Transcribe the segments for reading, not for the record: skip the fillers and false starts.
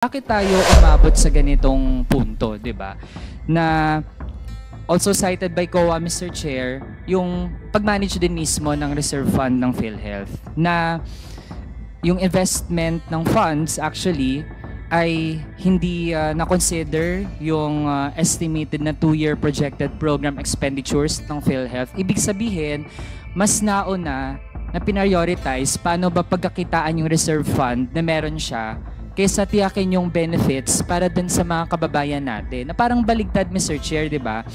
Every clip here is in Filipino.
Bakit tayo umabot sa ganitong punto, 'di ba? Na also cited by COA, Mr. Chair, yung pag-manage din mismo ng reserve fund ng PhilHealth na yung investment ng funds actually ay hindi na-consider yung estimated na 2-year projected program expenditures ng PhilHealth. Ibig sabihin, mas nauna na prioritize paano ba pagkakitaan yung reserve fund na meron siya kaysa tiyakin yung benefits para dun sa mga kababayan natin. Na parang baligtad, Mr. Chair, di ba?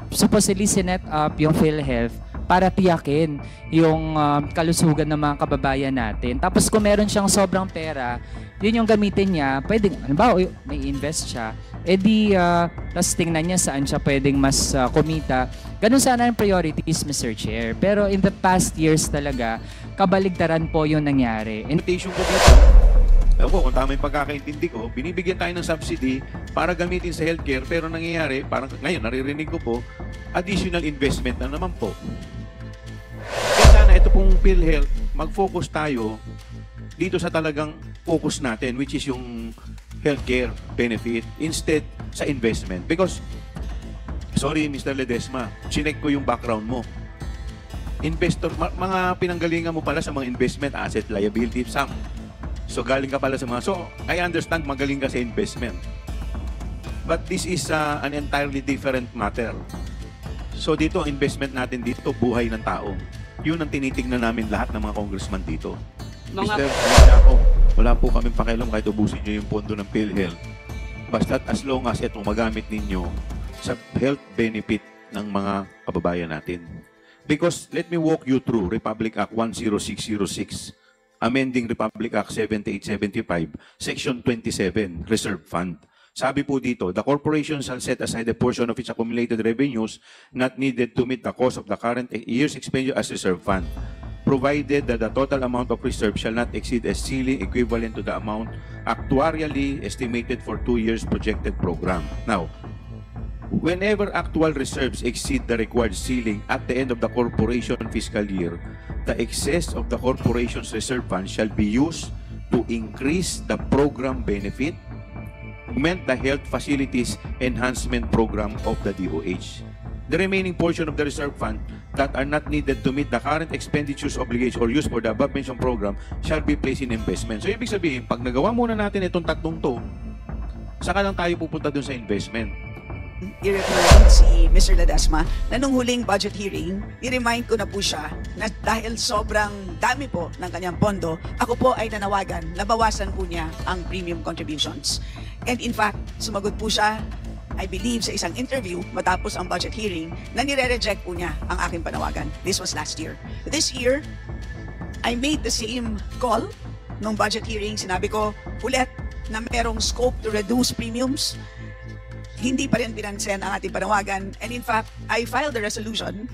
Supposedly sinet up yung PhilHealth para tiyakin yung kalusugan ng mga kababayan natin. Tapos kung meron siyang sobrang pera, yun yung gamitin niya, pwedeng, halimbawa, may invest siya, tapos tingnan niya saan siya pwedeng mas kumita. Ganun sana ang priorities, Mr. Chair. Pero in the past years talaga, kabaligtaran po yung nangyari. Invitation ko dito, ako, kung tama yung pagkakaintindi ko, binibigyan tayo ng subsidy para gamitin sa healthcare, pero nangyayari, parang ngayon, naririnig ko po, additional investment na naman po. Kaya sana ito pong PhilHealth, mag-focus tayo dito sa talagang focus natin, which is yung healthcare benefit, instead sa investment. Because, sorry Mr. Ledesma, chinek ko yung background mo. Investor, mga pinanggalingan mo pala sa mga investment, asset, liability, some. So galing ka pala sa mga, so I understand magaling ka sa investment. But this is an entirely different matter. So dito, investment natin dito, buhay ng tao. Yun ang tinitignan namin lahat ng mga congressman dito. Mr. Jaco, wala po kami pakialam kahit ubusin nyo yung pondo ng PhilHealth. Basta as long as ito magamit ninyo sa health benefit ng mga kababayan natin. Because let me walk you through Republic Act 10606. Amending Republic Act 7875, Section 27, Reserve Fund. Sabi po dito, the corporation shall set aside a portion of its accumulated revenues not needed to meet the cost of the current year's expenditure as reserve fund, provided that the total amount of reserve shall not exceed a ceiling equivalent to the amount actuarially estimated for 2 years projected program. Now, whenever actual reserves exceed the required ceiling at the end of the corporation fiscal year, the excess of the corporation's reserve fund shall be used to increase the program benefit, augment the health facilities enhancement program of the DOH. The remaining portion of the reserve fund that are not needed to meet the current expenditures obligation or used for the above-mentioned program shall be placed in investment. So, ibig sabihin, pag nagawa muna natin itong tatlong to, saka lang tayo pupunta dun sa investment. I-remind si Mr. Ledesma na nung huling budget hearing, i-remind ko na po siya na dahil sobrang dami po ng kanyang pondo, ako po ay nanawagan na bawasan po niya ang premium contributions. And in fact, sumagot po siya, I believe, sa isang interview matapos ang budget hearing na nire-reject po niya ang aking panawagan. This was last year. This year, I made the same call nung budget hearing. Sinabi ko ulit na merong scope to reduce premiums. Hindi pa rin pinansin ang ating panawagan. And in fact, I filed a resolution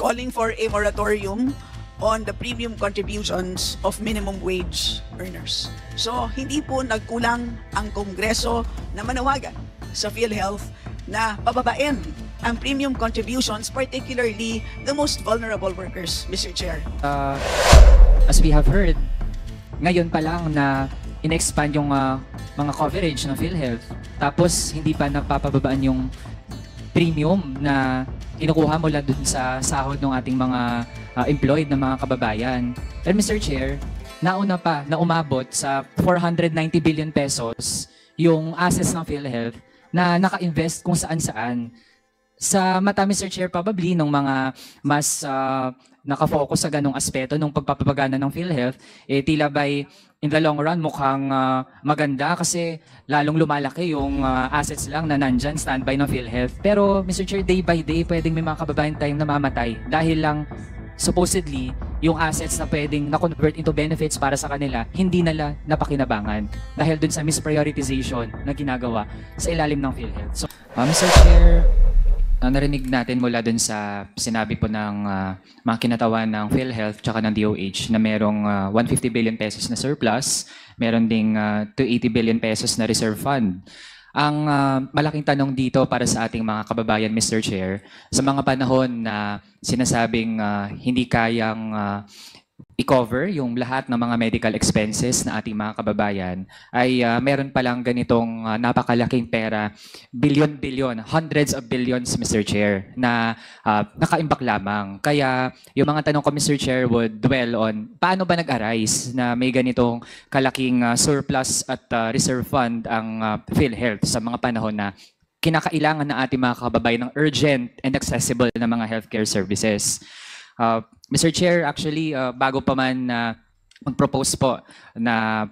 calling for a moratorium on the premium contributions of minimum wage earners. So, hindi po nagkulang ang Kongreso na manawagan sa PhilHealth na pababain ang premium contributions, particularly the most vulnerable workers, Mr. Chair. As we have heard, ngayon pa lang na in-expand yung mga coverage ng PhilHealth. Tapos, hindi pa napapababaan yung premium na kinukuha mula dun sa sahod ng ating mga employed na mga kababayan. And Mr. Chair, nauna pa na umabot sa 490 billion pesos yung assets ng PhilHealth na naka-invest kung saan-saan. Sa mata, Mr. Chair, probably nung mga mas nakafocus sa ganong aspeto ng pagpapagana ng PhilHealth, tila by in the long run mukhang maganda kasi lalong lumalaki yung assets lang na nandyan, standby ng PhilHealth. Pero Mr. Chair, day by day, pwedeng may mga kababayan tayong namamatay dahil lang supposedly yung assets na pwedeng na-convert into benefits para sa kanila, hindi nila napakinabangan dahil dun sa misprioritization na ginagawa sa ilalim ng PhilHealth. So, Mr. Chair, narinig natin mula dun sa sinabi po ng mga kinatawan ng PhilHealth tsaka ng DOH na merong 150 billion pesos na surplus, meron ding 280 billion pesos na reserve fund. Ang malaking tanong dito para sa ating mga kababayan, Mr. Chair, sa mga panahon na sinasabing hindi kayang i-cover yung lahat ng mga medical expenses na ating mga kababayan, ay meron palang ganitong napakalaking pera, bilyon-bilyon, hundreds of billions, Mr. Chair, na nakaimbak lamang. Kaya yung mga tanong ko, Mr. Chair, would dwell on paano ba nag-arise na may ganitong kalaking surplus at reserve fund ang PhilHealth sa mga panahon na kinakailangan ng ating mga kababayan ng urgent and accessible na mga healthcare services. Mr. Chair, actually, bago pa man mag-propose po na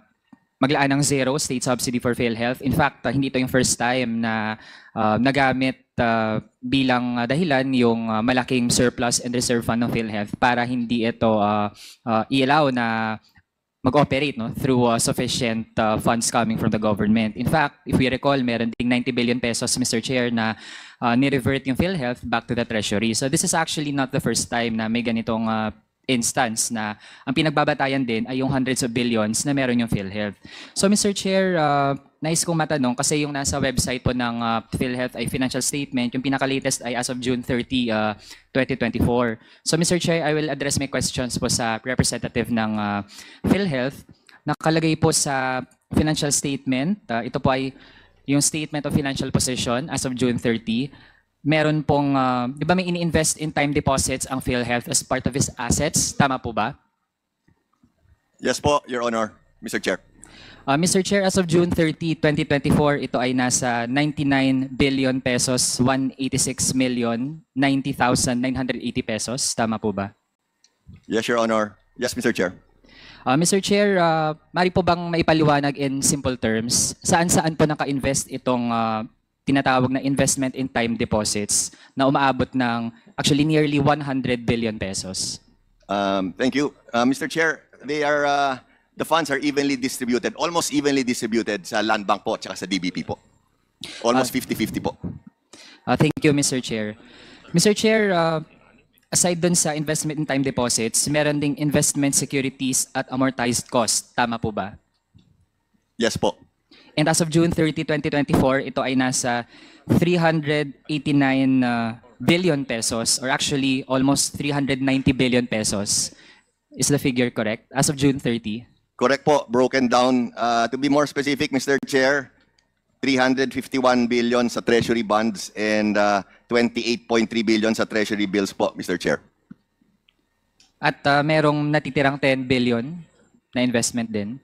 maglaan ng zero state subsidy for PhilHealth, in fact, hindi ito yung first time na nagamit bilang dahilan yung malaking surplus and reserve fund ng PhilHealth para hindi ito i-allow na mag-operate through sufficient funds coming from the government. In fact, if we recall, meron ding 90 billion pesos, Mr. Chair, na ni-revert yung PhilHealth back to the Treasury. So this is actually not the first time na may ganitong instance na ang pinagbabatayan din ay yung hundreds of billions na meron yung PhilHealth. So Mr. Chair, nais kong matanong kasi yung nasa website po ng PhilHealth ay financial statement, yung pinaka-latest ay as of June 30, 2024. So Mr. Chair, I will address my questions po sa representative ng PhilHealth. Nakalagay po sa financial statement, ito po ay yung statement of financial position as of June 30. Meron pong, di ba may ini-invest in time deposits ang PhilHealth as part of its assets? Tama po ba? Yes po, Your Honor, Mr. Chair. Mr. Chair, as of June 30, 2024, ito ay nasa 99 billion pesos, 186 million, 90,980 pesos. Tama po ba? Yes, Your Honor. Yes, Mr. Chair. Mr. Chair, mari po bang maipaliwanag in simple terms, saan-saan po naka-invest itong tinatawag na investment in time deposits na umaabot ng actually nearly 100 billion pesos? Thank you. Mr. Chair, the funds are evenly distributed, almost evenly distributed sa Land Bank po at sa DBP po. Almost 50-50 po. Thank you, Mr. Chair. Mr. Chair, aside dun sa investment in time deposits, meron ding investment securities at amortized cost. Tama po ba? Yes po. And as of June 30, 2024, ito ay nasa 389 billion pesos or actually almost 390 billion pesos. Is the figure correct? As of June 30? Correct po. Broken down. To be more specific, Mr. Chair, 351 billion sa Treasury bonds and 28.3 billion sa Treasury bills po, Mr. Chair. At merong natitirang 10 billion na investment din?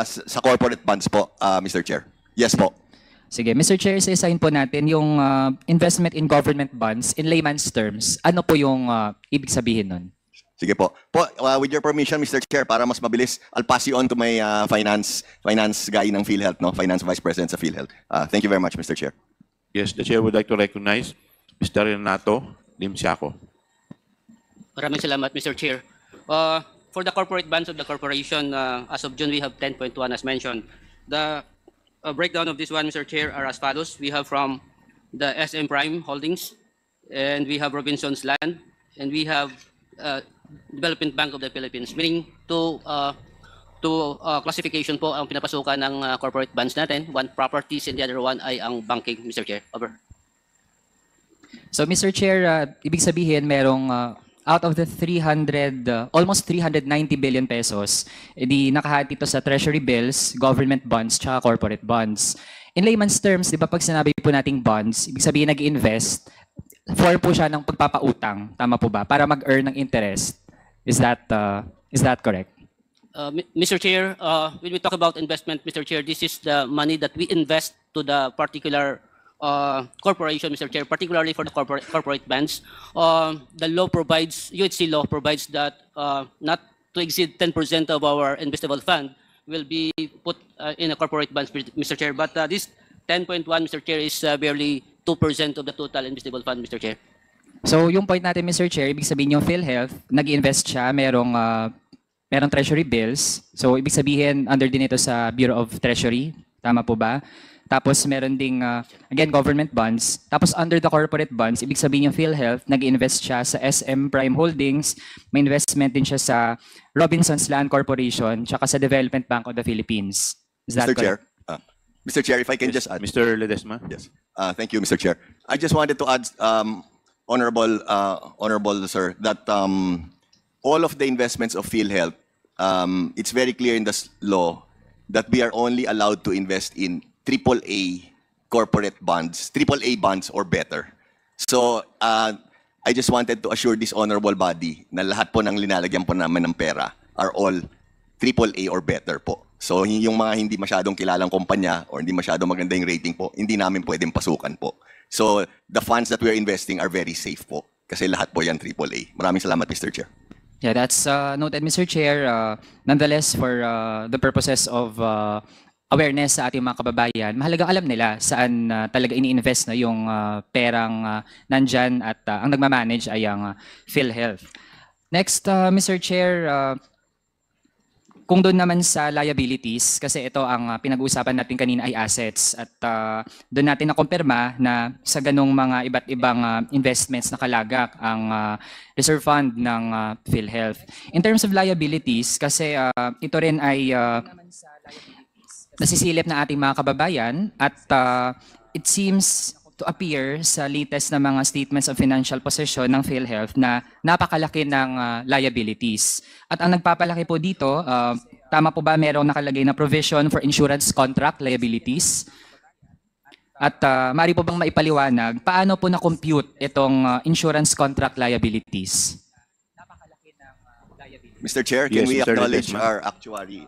Sa corporate bonds po, Mr. Chair. Yes po. Sige, Mr. Chair, isa-isahin po natin yung investment in government bonds. In layman's terms, ano po yung ibig sabihin nun? Sige po. With your permission, Mr. Chair, para mas mabilis, I'll pass you on to my finance guy ng PhilHealth, no? Finance Vice President sa PhilHealth. Thank you very much, Mr. Chair. Yes, the Chair would like to recognize Mr. Renato Limsiaco. Maraming salamat, Mr. Chair. For the corporate bonds of the corporation, as of June, we have 10.1 as mentioned. The breakdown of this one, Mr. Chair, are as follows. We have from the SM Prime Holdings, and we have Robinson's Land, and we have Development Bank of the Philippines, meaning to classification po ang pinapasukan ng corporate bonds natin. One properties and the other one ay ang banking, Mr. Chair. Over. So, Mr. Chair, ibig sabihin merong out of the almost 390 billion pesos, di nakahati ito sa treasury bills, government bonds, tsaka corporate bonds. In layman's terms, di ba pag sinabi po nating bonds, ibig sabihin nag-invest, for po siya ng pagpapautang, tama po ba? Para mag-earn ng interest. Is that correct? Mr. Chair, when we talk about investment, Mr. Chair, this is the money that we invest to the particular corporation, Mr. Chair, particularly for the corporate bonds. The law provides, UHC law provides that not to exceed 10% of our investable fund will be put in a corporate bonds, Mr. Chair. But this 10.1, Mr. Chair, is barely 2% of the total investable fund, Mr. Chair. So, yung point natin, Mr. Chair, ibig sabihin yung PhilHealth, nag-invest siya, merong treasury bills. So, ibig sabihin, under din ito sa Bureau of Treasury. Tama po ba? Tapos, meron ding, again, government bonds. Tapos, under the corporate bonds, ibig sabihin yung PhilHealth, nag-invest siya sa SM Prime Holdings. May investment din siya sa Robinson's Land Corporation, tsaka sa Development Bank of the Philippines. Is that Mr. correct? Chair. Mr. Chair, if I can just add. Mr. Ledesma? Yes. Thank you, Mr. Chair. I just wanted to add, honorable sir, that all of the investments of PhilHealth, it's very clear in the law that we are only allowed to invest in AAA corporate bonds, AAA bonds or better. So, I just wanted to assure this honorable body na lahat po ng linalagyan po namin ng pera are all AAA or better po. So, yung mga hindi masyadong kilalang kumpanya or hindi masyadong maganda yung rating po, hindi namin pwedeng pasukan po. So, the funds that we are investing are very safe po. Kasi lahat po yan AAA. Maraming salamat, Mr. Chair. Yeah, that's noted, Mr. Chair. Nonetheless, for the purposes of awareness sa ating mga kababayan, mahalagang alam nila saan talaga ini-invest na yung perang nandyan at ang nagmamanage ay ang PhilHealth. Next, Mr. Chair, kung doon naman sa liabilities, kasi ito ang pinag-uusapan natin kanina ay assets at doon natin nakumpirma na sa ganong mga iba't ibang investments na kalagak ang reserve fund ng PhilHealth. In terms of liabilities, kasi ito rin ay nasisilip na ating mga kababayan at it seems to appear sa latest na mga statements of financial position ng PhilHealth na napakalaki ng liabilities. At ang nagpapalaki po dito, tama po ba merong nakalagay na provision for insurance contract liabilities? At maaari po bang maipaliwanag, paano po na-compute itong insurance contract liabilities? Mr. Chair, can Yes, we Mr. acknowledge Ledesma. our actuary,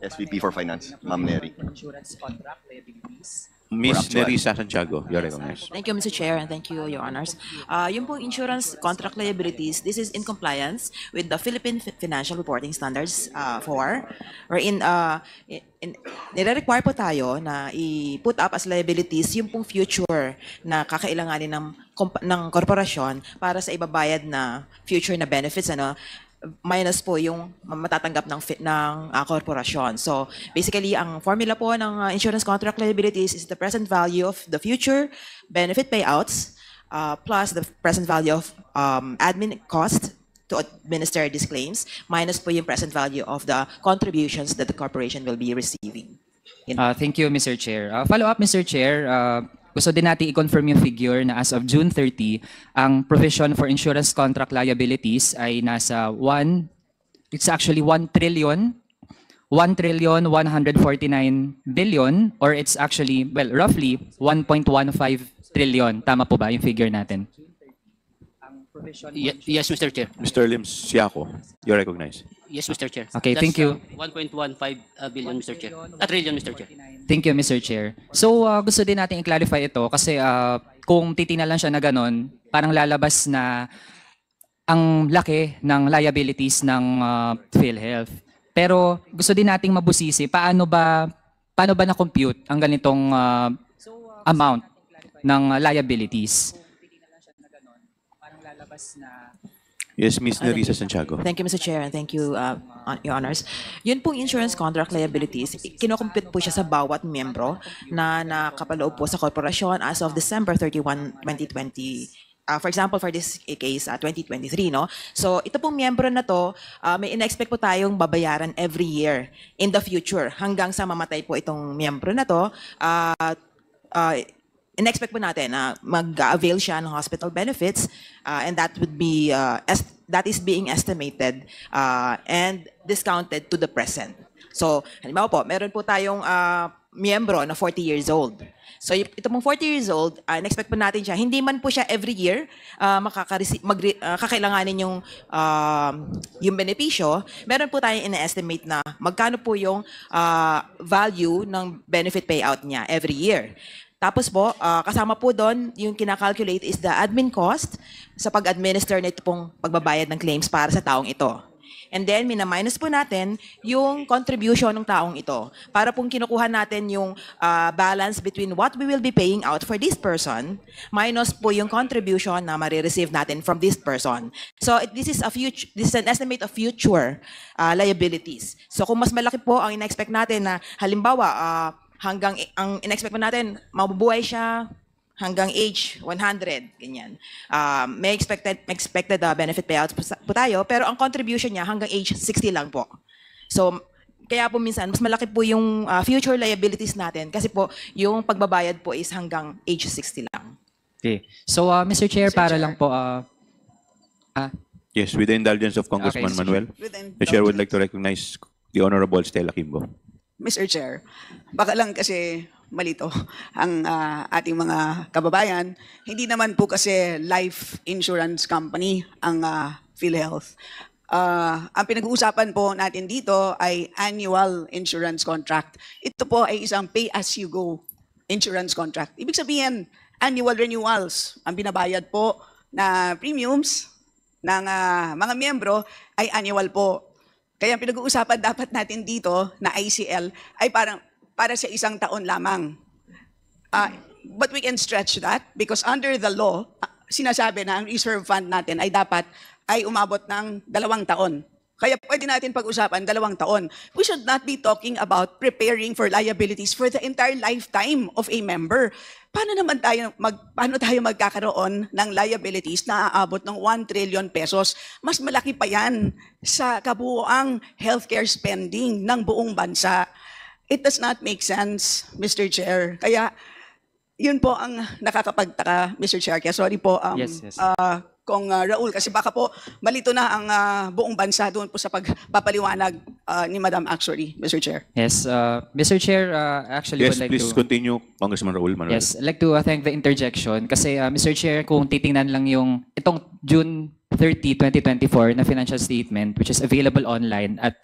SVP for Finance, Ma'am Neri? Insurance contract liabilities? Miss actual. Nerissa Santiago, you're recognized. Thank you, Mr. Chair, and thank you, Your Honors. Yung pong insurance contract liabilities, this is in compliance with the Philippine Financial Reporting Standards 4, wherein nire-require po tayo na i-put up as liabilities yung pong future na kakailanganin ng korporasyon para sa ibabayad na future na benefits, minus po yung matatanggap ng korporasyon. So basically, ang formula po ng insurance contract liabilities is the present value of the future benefit payouts plus the present value of admin cost to administer these claims minus po yung present value of the contributions that the corporation will be receiving. Thank you, Mr. Chair. Follow-up, Mr. Chair. Gusto din natin i-confirm yung figure na as of June 30, ang provision for insurance contract liabilities ay nasa it's actually 1,149 billion or it's actually, well, roughly 1.15 trillion. Tama po ba yung figure natin? Yes, Mr. Chair. Mr. Lim Siaco, you're recognized. Yes, Mr. Chair. Okay, That's, thank you. 1.15 billion, Mr. Chair. Trillion, Mr. Chair. Thank you, Mr. Chair. So, gusto din natin i-clarify ito kasi kung titingnan lang siya na ganun, parang lalabas na ang laki ng liabilities ng PhilHealth. Pero gusto din nating mabusisi, paano ba na-compute ang ganitong amount ng liabilities? Yes, Miss Nerissa Santiago. Thank you, Mr. Chair, and thank you, Your Honors. Yun pong insurance contract liabilities, kinocompute po siya sa bawat miyembro na nakapaloob po sa korporasyon as of December 31, 2020. For example, for this case, 2023, no? So, ito pong miyembro na to, may in-expect po tayong babayaran every year in the future hanggang sa mamatay po itong miyembro na to. In-expect po natin na mag-avail siya ng hospital benefits and that would be that is being estimated and discounted to the present. So, halimbawa po, meron po tayong miyembro na 40 years old. So, ito pong 40 years old, in-expect po natin siya, hindi man po siya every year kakailanganin yung benepisyo, meron po tayong ina-estimate na magkano po yung value ng benefit payout niya every year. Tapos po, kasama po doon, yung kinakalculate is the admin cost sa pag-administer nito pong pagbabayad ng claims para sa taong ito. And then, mina-minus po natin yung contribution ng taong ito. Para pong kinukuha natin yung balance between what we will be paying out for this person minus po yung contribution na marireceive natin from this person. So, this is an estimate of future liabilities. So, kung mas malaki po ang in-expect natin na halimbawa, hanggang ang in-expect mo natin, mabubuhay siya hanggang age 100, ganyan. May expected benefit payouts po tayo, pero ang contribution niya hanggang age 60 lang po. So, kaya po minsan, mas malaki po yung future liabilities natin kasi po yung pagbabayad po is hanggang age 60 lang. Okay. So, Mr. Chair, para lang po, Yes, with the indulgence of Congressman Okay, Manuel, With the Chair would like indulgence. to recognize the Honorable Stella Kimbo. Mr. Chair, baka lang kasi malito ang ating mga kababayan. Hindi naman po kasi life insurance company ang PhilHealth. Ang pinag-uusapan po natin dito ay annual insurance contract. Ito po ay isang pay-as-you-go insurance contract. Ibig sabihin, annual renewals. Ang binabayad po na premiums ng mga miyembro ay annual po. Kaya ang pinag-uusapan dapat natin dito na ICL ay para sa isang taon lamang. But we can stretch that because under the law, sinasabi na ang reserve fund natin ay dapat ay umabot ng 2 taon. Kaya pwede natin pag-usapan 2 taon. We should not be talking about preparing for liabilities for the entire lifetime of a member. Paano tayo magkakaroon ng liabilities na aabot ng 1 trillion pesos? Mas malaki pa yan sa kabuuang healthcare spending ng buong bansa. It does not make sense, Mr. Chair. Kaya yun po ang nakakapagtaka, Mr. Chair. Kaya sorry po, Yes. Kung Raul, kasi baka po malito na ang buong bansa doon po sa pagpapaliwanag ni Madam actually, Mr. Chair. Yes, Mr. Chair, actually Yes, would like please to... continue, Congressman Raul Manuel. Yes, I'd like to thank the interjection kasi Mr. Chair, kung titingnan lang yung itong June 30, 2024 na financial statement which is available online at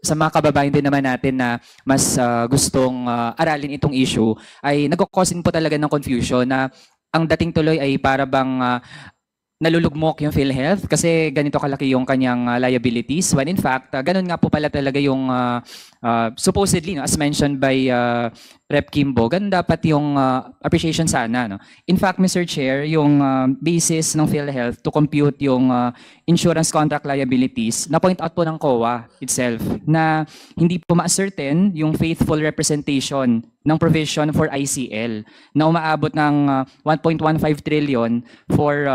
sa mga kababayan din naman natin na mas gustong aralin itong issue ay nagko-cause po talaga ng confusion na ang dating tuloy ay para bang nalulugmok yung PhilHealth kasi ganito kalaki yung kanyang liabilities when in fact ganun nga po pala talaga yung supposedly as mentioned by Rep. Kimbo, ganun dapat yung appreciation sana, no? In fact, Mr. Chair, yung basis ng PhilHealth to compute yung insurance contract liabilities na point out po ng COA itself na hindi po ma-ascertain yung faithful representation ng provision for ICL na umaabot ng 1.15 trillion for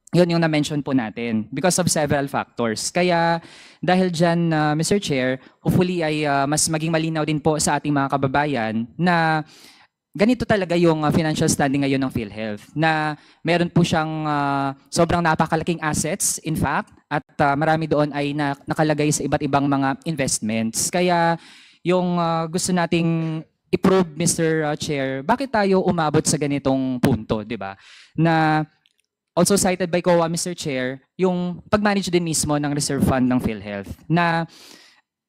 yun yung na-mention po natin because of several factors. Kaya dahil dyan, Mr. Chair, hopefully ay mas maging malinaw din po sa ating mga kababayan na ganito talaga yung financial standing ngayon ng PhilHealth. Na meron po siyang sobrang napakalaking assets, in fact, at marami doon ay nakalagay sa iba't ibang mga investments. Kaya yung gusto nating i-prove, Mr. Chair, bakit tayo umabot sa ganitong punto, di ba? Na also cited by COA, Mr. Chair, yung pag-manage din mismo ng reserve fund ng PhilHealth na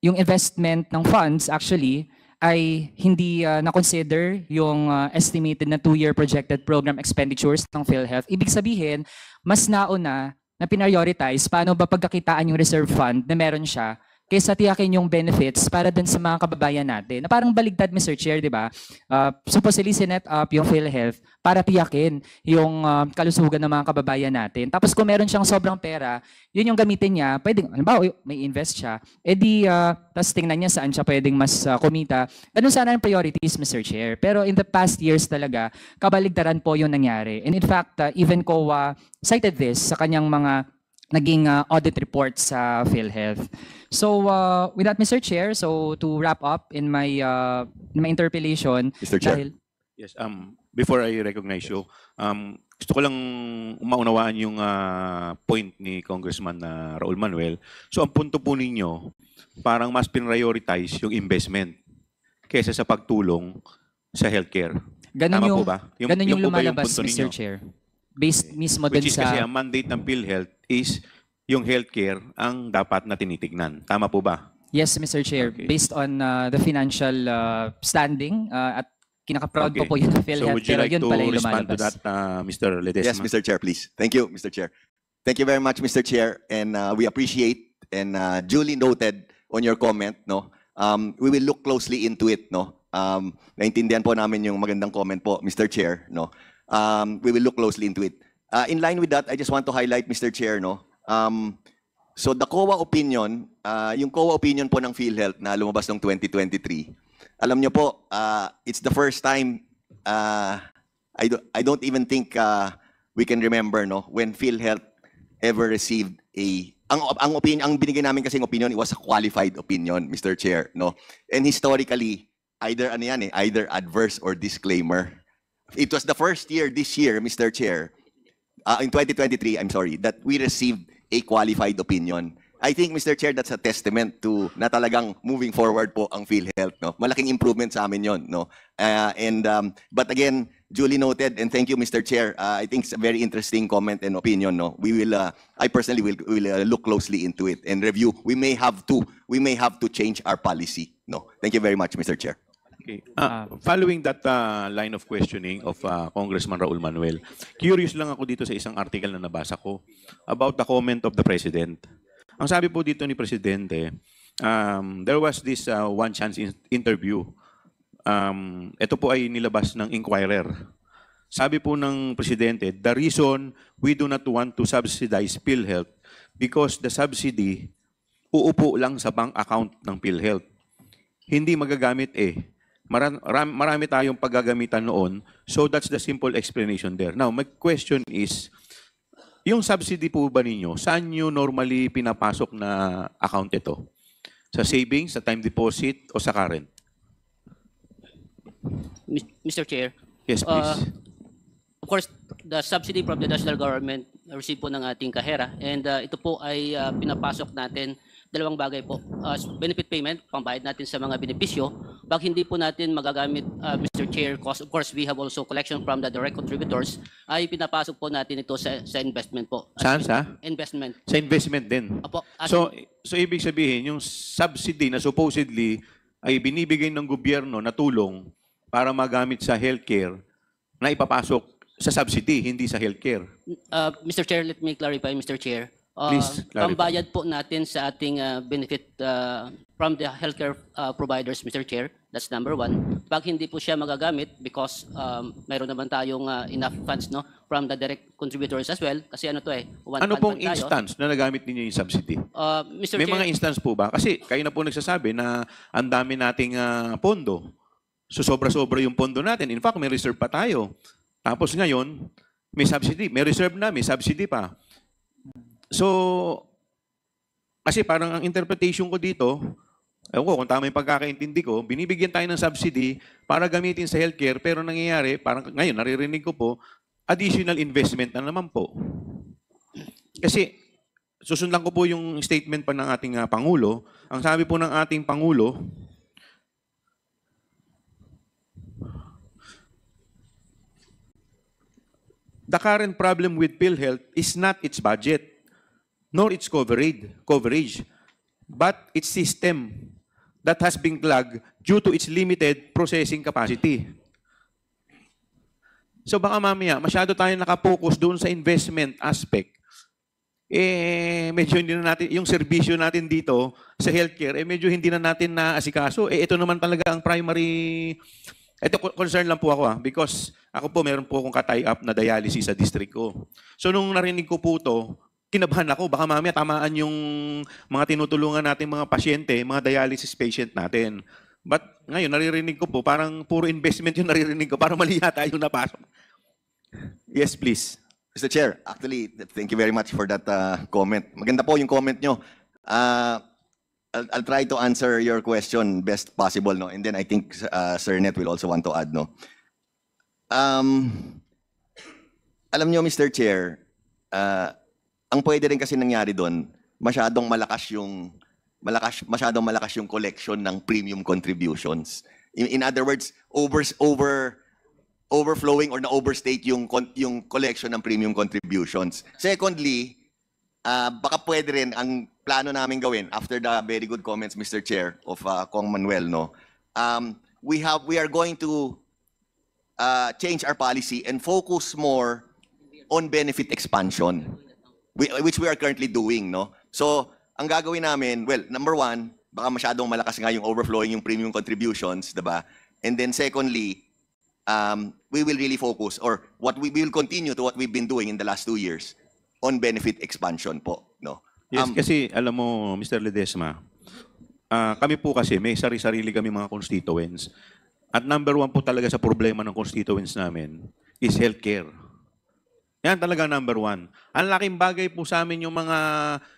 yung investment ng funds actually ay hindi na-consider yung estimated na 2-year projected program expenditures ng PhilHealth. Ibig sabihin, mas nauna na pinrioritize paano ba pagkakitaan yung reserve fund na meron siya kaysa tiyakin yung benefits para din sa mga kababayan natin. Na parang baligtad, Mr. Chair, di ba? Supposedly sinet up yung PhilHealth para tiyakin yung kalusugan ng mga kababayan natin. Tapos kung meron siyang sobrang pera, yun yung gamitin niya, pwedeng, halimbawa, may invest siya, tapos tingnan niya saan siya pwedeng mas kumita. Ganun sana ang priorities, Mr. Chair. Pero in the past years talaga, kabaligtaran po yung nangyari. And in fact, even COA cited this sa kanyang mga naging audit report sa PhilHealth. So with that, Mr. Chair, so to wrap up in my interpellation, Mr. Chair. Yes, before I recognize you, gusto ko lang maunawaan yung point ni Congressman Raul Manuel. So ang punto po ninyo, parang mas prioritize yung investment kaysa sa pagtulong sa healthcare. ganun Tama yung, po ba? ganun yung po ba lumalabas, punto Mr. ninyo? Chair. Based mismo Which dun is kasi sa... ang mandate ng PhilHealth is yung healthcare ang dapat na tinitignan. Tama po ba? Yes, Mr. Chair. Okay. Based on the financial standing at kinaka-proud Okay. po yung So PhilHealth, would you pero like yun to pala yung respond to lumalabas. that, Mr. Ledesma? Yes, Mr. Chair, please. Thank you, Mr. Chair. Thank you very much, Mr. Chair, and we appreciate and duly noted on your comment. No, we will look closely into it. No, naintindihan po namin yung magandang comment po, Mr. Chair. No, we will look closely into it. In line with that, I just want to highlight, Mr. Chair. No, so the COA opinion, yung COA opinion po ng PhilHealth na lumabas noong 2023. Alam niyo po, it's the first time. I don't even think we can remember no when PhilHealth ever received ang opinion, ang binigay namin kasing opinion, it was a qualified opinion, Mr. Chair, no. And historically, either either adverse or disclaimer. It was the first year this year, Mr. Chair, in 2023, I'm sorry, that we received a qualified opinion. I think, Mr. Chair, that's a testament to na talagang moving forward po ang PhilHealth. No? Malaking improvement sa amin yon. No? But again, duly noted, and thank you, Mr. Chair. I think it's a very interesting comment and opinion. No? We will, I personally will look closely into it and review. We may have to change our policy. No? Thank you very much, Mr. Chair. Okay. Following that line of questioning of Congressman Raul Manuel, curious lang ako dito sa isang article na nabasa ko about the comment of the President. Ang sabi po dito ni Presidente, there was this one chance interview. Ito po ay nilabas ng Inquirer. Sabi po ng Presidente, the reason we do not want to subsidize PhilHealth because the subsidy uupo lang sa bank account ng PhilHealth. Hindi magagamit eh. Marami tayong paggagamitan noon, so that's the simple explanation there. Now, my question is, yung subsidy po ba ninyo, saan nyo normally pinapasok na account ito? Sa savings, sa time deposit, o sa current? Mr. Chair. Yes, please. Of course, the subsidy from the national government receive po ng ating kahera, and ito po ay pinapasok natin dalawang bagay po. Benefit payment, pambayad natin sa mga benepisyo. Pag hindi po natin magagamit, Mr. Chair, of course, we have also collection from the direct contributors, ay pinapasok po natin ito sa investment po. Saan sa? Investment. Sa investment din. Opo. So ibig sabihin, yung subsidy na supposedly ay binibigay ng gobyerno na tulong para magamit sa healthcare na ipapasok sa subsidy, hindi sa healthcare. Mr. Chair, let me clarify, Mr. Chair. Please clarify. Pambayad po natin sa ating benefit from the healthcare providers, Mr. Chair. That's number one. Pag hindi po siya magagamit because mayroon naman tayong enough funds no from the direct contributors as well. Kasi ano to ano pong instance na nagamit ninyo yung subsidy? Mr. May Chair, mga instance po ba? Kasi kayo na po nagsasabi na ang dami nating pondo. So sobra-sobra yung pondo natin. In fact, may reserve pa tayo. Tapos ngayon, may subsidy. May reserve na, may subsidy pa. So, kasi parang ang interpretation ko dito, ewan ko kung tama yung pagkakaintindi ko, binibigyan tayo ng subsidy para gamitin sa healthcare, pero nangyayari, parang ngayon, naririnig ko po, additional investment na naman po. Kasi, susundan ko po yung statement pa ng ating Pangulo. Ang sabi po ng ating Pangulo, the current problem with PhilHealth is not its budget, nor its coverage, but its system that has been clogged due to its limited processing capacity. So baka mamaya, masyado tayo nakapokus doon sa investment aspect. Medyo hindi na natin, yung serbisyo natin dito sa healthcare, medyo hindi na natin naasikaso. Ito naman talaga ang primary. Ito, concern lang po ako because ako po meron po akong ka-tie up na dialysis sa district ko. So nung narinig ko po ito, kinabahan ako, baka mamaya tamaan yung mga tinutulungan natin mga pasyente, mga dialysis patient natin. But ngayon, naririnig ko po, parang puro investment yung naririnig ko, parang mali yata yung napasok. Yes, please. Mr. Chair, actually, thank you very much for that comment. Maganda po yung comment nyo. I'll try to answer your question best possible, no? And then I think Sir Net will also want to add, no? Alam nyo, Mr. Chair, ang pwede rin kasi nangyari doon, masyadong malakas yung collection ng premium contributions. In other words, overflowing or na-overstate yung collection ng premium contributions. Secondly, baka pwede rin ang plano namin gawin after the very good comments, Mr. Chair, of Kong Manuel, no? We are going to change our policy and focus more on benefit expansion, which we are currently doing, no? So, ang gagawin namin, well, number one, baka masyadong malakas nga yung overflowing yung premium contributions, diba? And then secondly, we will really focus, or we will continue to what we've been doing in the last 2 years on benefit expansion po, no? Yes, kasi alam mo, Mr. Ledesma, kami po kasi may sarili-sarili kami mga constituents. At number one po talaga sa problema ng constituents namin is healthcare. Yan talaga number one. Ang laking bagay po sa amin yung mga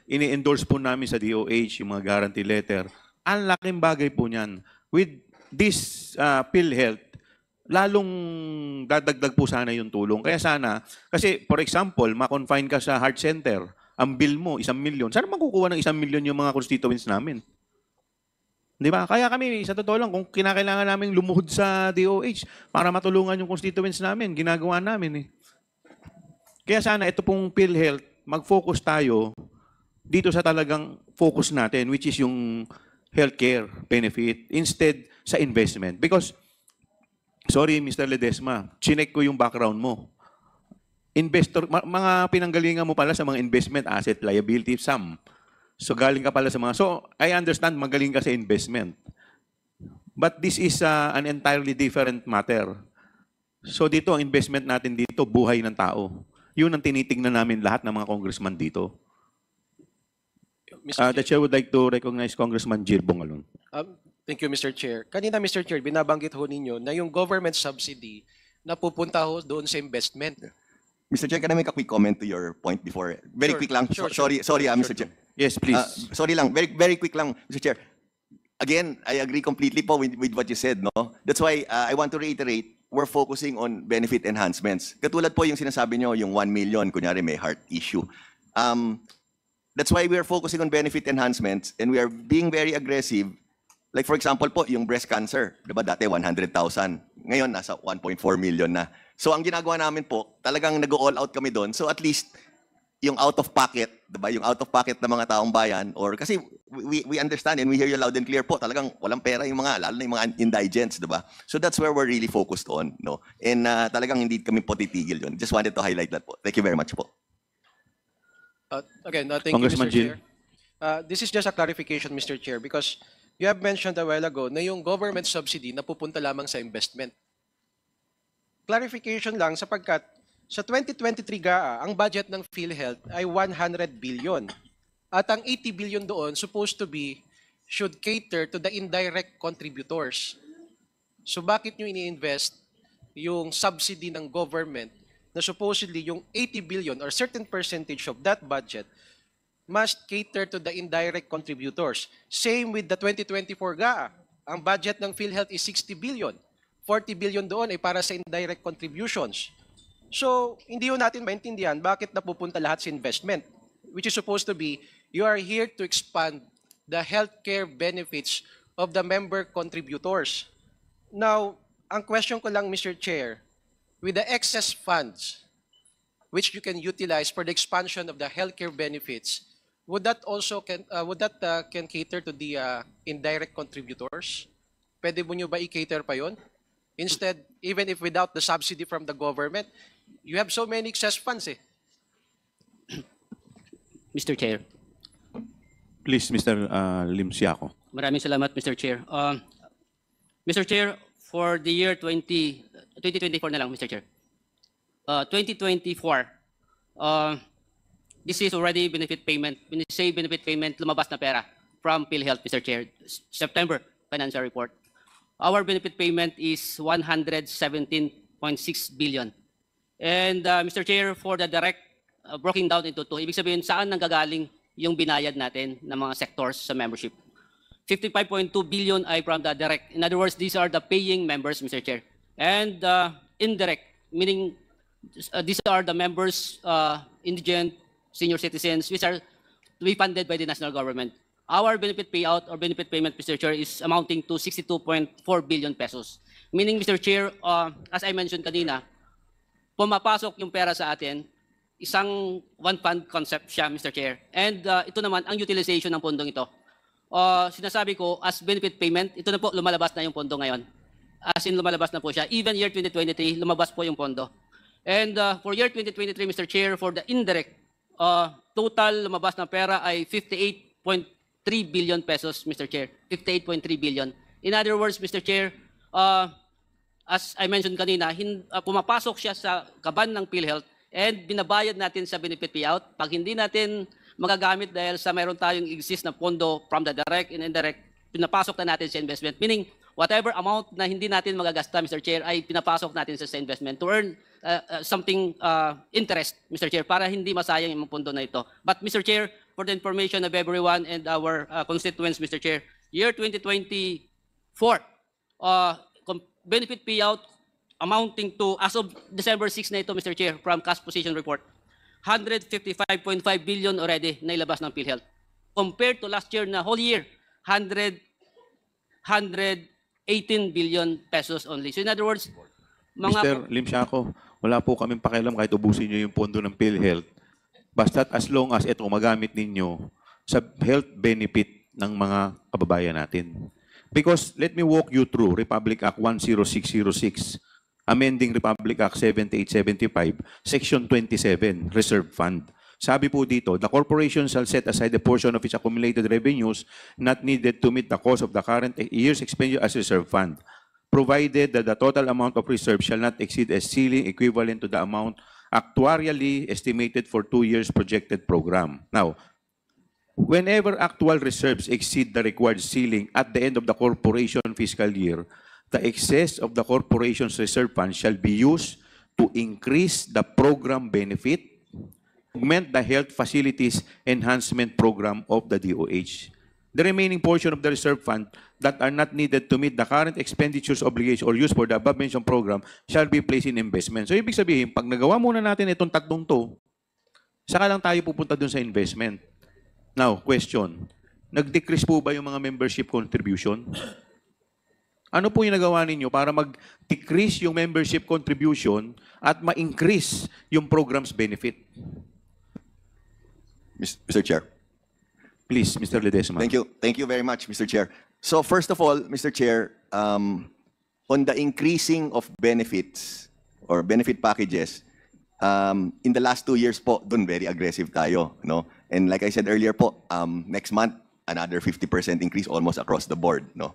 ini-endorse po namin sa DOH, yung mga guarantee letter. Ang laking bagay po niyan. With this PhilHealth, lalong dadagdag po sana yung tulong. Kaya sana, kasi for example, ma-confine ka sa heart center, ang bill mo, 1,000,000. Saan makukuha ng 1,000,000 yung mga constituents namin? Di ba? Kaya kami, sa totoo lang, kung kinakailangan namin lumuhod sa DOH para matulungan yung constituents namin, ginagawa namin eh. Kaya sana ito pong PhilHealth, mag-focus tayo dito sa talagang focus natin, which is yung healthcare benefit instead sa investment. Because, sorry Mr. Ledesma, chinek ko yung background mo. Investor, mga pinanggalingan mo pala sa mga investment, asset, liability, sum. So galing ka pala sa mga, so I understand magaling ka sa investment. But this is an entirely different matter. So dito, ang investment natin dito, buhay ng tao. Yun ang tinitingnan namin lahat ng mga congressman dito. The Chair would like to recognize Congressman Jir Bongalon. Thank you, Mr. Chair. Kanina, Mr. Chair, binabanggit ho ninyo na yung government subsidy na pupunta ho doon sa investment. Mr. Chair, can I make a quick comment to your point before? Very Sure, quick lang. sure, Sorry, Mr. Chair. Yes, please. Sorry lang, very quick lang, Mr. Chair. Again, I agree completely po with what you said, no? That's why I want to reiterate, we're focusing on benefit enhancements. Katulad po yung sinasabi nyo, yung 1 million, kunyari may heart issue. That's why we're focusing on benefit enhancements and we are being very aggressive. Like for example po, yung breast cancer, diba dati 100,000. Ngayon, nasa 1.4 million na. So ang ginagawa namin po, talagang nag-all out kami doon. So at least, yung out of pocket, diba? Yung out of pocket ng mga taong bayan, or kasi we understand and we hear you loud and clear po, talagang walang pera yung mga, lalo na yung mga indigents, diba? So that's where we're really focused on, no? And talagang hindi kami po titigil yun. Just wanted to highlight that po. Thank you very much po. Again, thank Congressman you, Mr. Jin. Chair. This is just a clarification, Mr. Chair, because you have mentioned a while ago na yung government subsidy na pupunta lamang sa investment. Clarification lang sapagkat sa 2023 GAA, ang budget ng PhilHealth ay 100 billion. At ang 80 billion doon supposed to be should cater to the indirect contributors. So bakit nyo ini-invest yung subsidy ng government na supposedly yung 80 billion or certain percentage of that budget must cater to the indirect contributors. Same with the 2024 GAA. Ang budget ng PhilHealth is 60 billion. 40 billion doon ay para sa indirect contributions. So, hindi yun natin maintindihan bakit napupunta lahat sa investment, which is supposed to be, you are here to expand the healthcare benefits of the member contributors. Now, ang question ko lang, Mr. Chair, with the excess funds, which you can utilize for the expansion of the healthcare benefits, would that also can cater to the indirect contributors? Pwede mo nyo ba i-cater pa yun? Instead, even if without the subsidy from the government, you have so many excess funds eh. Mr. Chair. Please, Mr. Lim Siaco. Maraming salamat, Mr. Chair. Mr. Chair, for the year 2024 na lang, Mr. Chair. 2024, this is already benefit payment. When you say benefit payment, lumabas na pera from PhilHealth, Mr. Chair. September financial report. Our benefit payment is 117.6 billion. And Mr. Chair, for the direct broken down into two, ibig sabihin saan nanggagaling yung binayad natin ng mga sectors sa membership. 55.2 billion ay from the direct. In other words, these are the paying members, Mr. Chair. And indirect, meaning these are the members, indigent, senior citizens, which are to be funded by the national government. Our benefit payout or benefit payment, Mr. Chair, is amounting to 62.4 billion pesos. Meaning, Mr. Chair, as I mentioned kanina, pumapasok yung pera sa atin, isang one-fund concept siya, Mr. Chair. And ito naman, ang utilization ng pondong ito. Sinasabi ko, as benefit payment, ito na po, lumalabas na yung pondo ngayon. As in, lumalabas na po siya. Even year 2023, lumabas po yung pondo. And for year 2023, Mr. Chair, for the indirect, total lumabas na pera ay 58.3 billion pesos, Mr. Chair. 58.3 billion. In other words, Mr. Chair, as I mentioned kanina, pumapasok siya sa kaban ng PhilHealth and binabayad natin sa benefit payout. Pag hindi natin magagamit dahil sa mayroon tayong exist na pondo from the direct and indirect, pinapasok na natin sa investment. Meaning, whatever amount na hindi natin magagasta, Mr. Chair, ay pinapasok natin sa investment to earn something interest, Mr. Chair, para hindi masayang yung pondo na ito. But, Mr. Chair, for the information of everyone and our constituents, Mr. Chair, year 2024, benefit payout amounting to, as of December 6 na ito, Mr. Chair, from cash position report, 155.5 billion already na ilabas ng PhilHealth. Compared to last year na whole year, 118 billion pesos only. So in other words, Mr. Limsiaco, wala po kaming pakialam kahit ubusin nyo yung pondo ng PhilHealth. Basta't as long as ito magamit ninyo sa health benefit ng mga kababayan natin. Because let me walk you through Republic Act 10606, amending Republic Act 7875, Section 27, Reserve Fund. Sabi po dito, the corporation shall set aside a portion of its accumulated revenues not needed to meet the cost of the current year's expenditure as reserve fund, provided that the total amount of reserve shall not exceed a ceiling equivalent to the amount actuarially estimated for 2 years projected program. Now, whenever actual reserves exceed the required ceiling at the end of the corporation fiscal year, the excess of the corporation's reserve fund shall be used to increase the program benefit, augment the health facilities enhancement program of the DOH. The remaining portion of the reserve fund that are not needed to meet the current expenditures obligation or used for the above-mentioned program shall be placed in investment. So, ibig sabihin, pag nagawa muna natin itong tatlong to, saka lang tayo pupunta dun sa investment. Now, question, nag-decrease po ba yung mga membership contribution? Ano po yung nagawa ninyo para mag-decrease yung membership contribution at ma-increase yung program's benefit? Mr. Chair. Please, Mr. Ledesma. Thank you. Thank you very much, Mr. Chair. So first of all, Mr. Chair, on the increasing of benefits or benefit packages, in the last 2 years po, dun very aggressive tayo, no? And like I said earlier po, next month, another 50% increase almost across the board, no?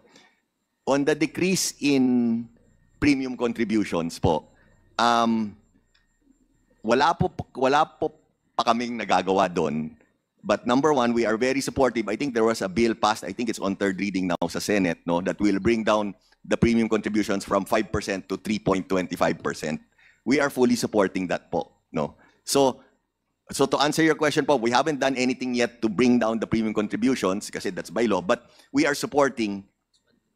On the decrease in premium contributions po, wala po pa kaming nagagawa doon. But number one, we are very supportive. I think there was a bill passed, I think it's on third reading now sa Senate, no, that will bring down the premium contributions from 5% to 3.25%. We are fully supporting that po, no. So to answer your question po, we haven't done anything yet to bring down the premium contributions kasi that's by law, but we are supporting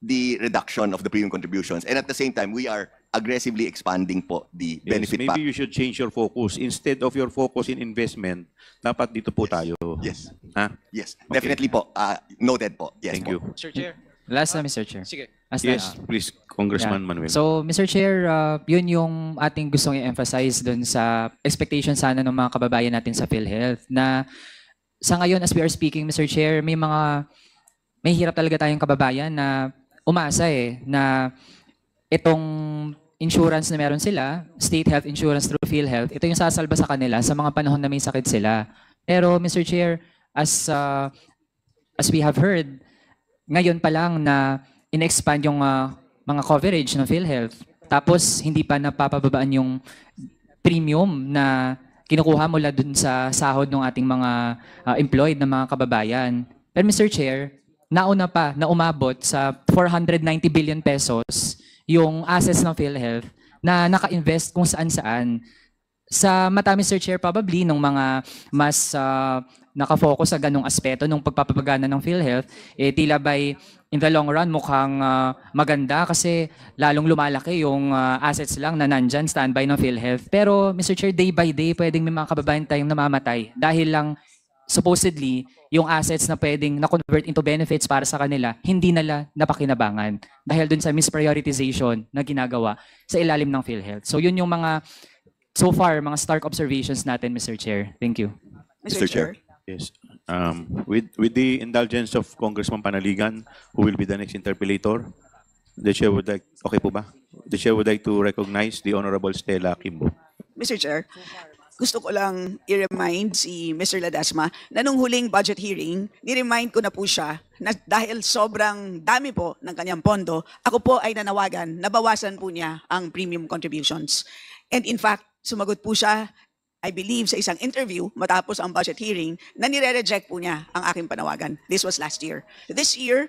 the reduction of the premium contributions. And at the same time, we are aggressively expanding po the benefit maybe you should change your focus. Instead of your focus in investment, dapat dito po tayo. Yes. Ha? Yes, Okay. definitely po. Noted po. Yes Thank po. you. Mr. Chair. Last na, Mr. Chair. Sige. Last na. Yes, please, Congressman Manuel. So, Mr. Chair, yun yung ating gustong i-emphasize dun sa expectation sana ng mga kababayan natin sa PhilHealth na sa ngayon, as we are speaking, Mr. Chair, may hirap talaga tayong kababayan na umaasa na itong insurance na meron sila, state health insurance through PhilHealth, ito yung sasalba sa kanila sa mga panahon na may sakit sila. Pero Mr. Chair, as we have heard, ngayon pa lang na in-expand yung mga coverage ng PhilHealth, tapos hindi pa napapababaan yung premium na kinukuha mula dun sa sahod ng ating mga employed na mga kababayan. Pero Mr. Chair, nauna pa na umabot sa 490 billion pesos yung assets ng PhilHealth na naka-invest kung saan-saan. Sa mata, Mr. Chair, probably nung mga mas nakafocus sa ganong aspeto ng pagpapagana ng PhilHealth, tila by in the long run mukhang maganda kasi lalong lumalaki yung assets lang na nandyan, standby ng PhilHealth. Pero Mr. Chair, day by day, pwedeng may mga kababayan tayong namamatay dahil lang supposedly, yung assets na pwedeng na-convert into benefits para sa kanila, hindi nila napakinabangan dahil dun sa misprioritization na ginagawa sa ilalim ng PhilHealth. So yun yung mga, so far, mga stark observations natin, Mr. Chair. Thank you. Mr. Chair. Yes. With the indulgence of Congressman Panaligan, who will be the next interpellator, the Chair would like, okay po ba? The Chair would like to recognize the Honorable Stella Kimbo. Mr. Chair, gusto ko lang i-remind si Mr. Ledesma na nung huling budget hearing, ni-remind ko na po siya na dahil sobrang dami po ng kanyang pondo, ako po ay nanawagan na bawasan po niya ang premium contributions. And in fact, sumagot po siya, I believe, sa isang interview matapos ang budget hearing na nire-reject po niya ang aking panawagan. This was last year. This year,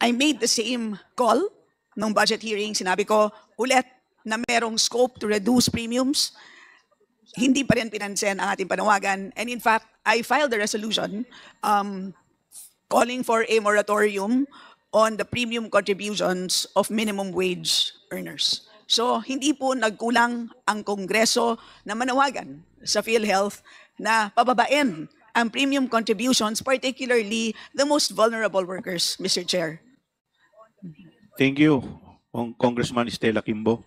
I made the same call nung budget hearing. Sinabi ko ulit na merong scope to reduce premiums. Hindi pa rin pinansin ang ating panawagan. And in fact, I filed a resolution calling for a moratorium on the premium contributions of minimum wage earners. So, hindi po nagkulang ang Kongreso na manawagan sa PhilHealth na pababain ang premium contributions, particularly the most vulnerable workers, Mr. Chair. Thank you, Congressman Estela Kimbo.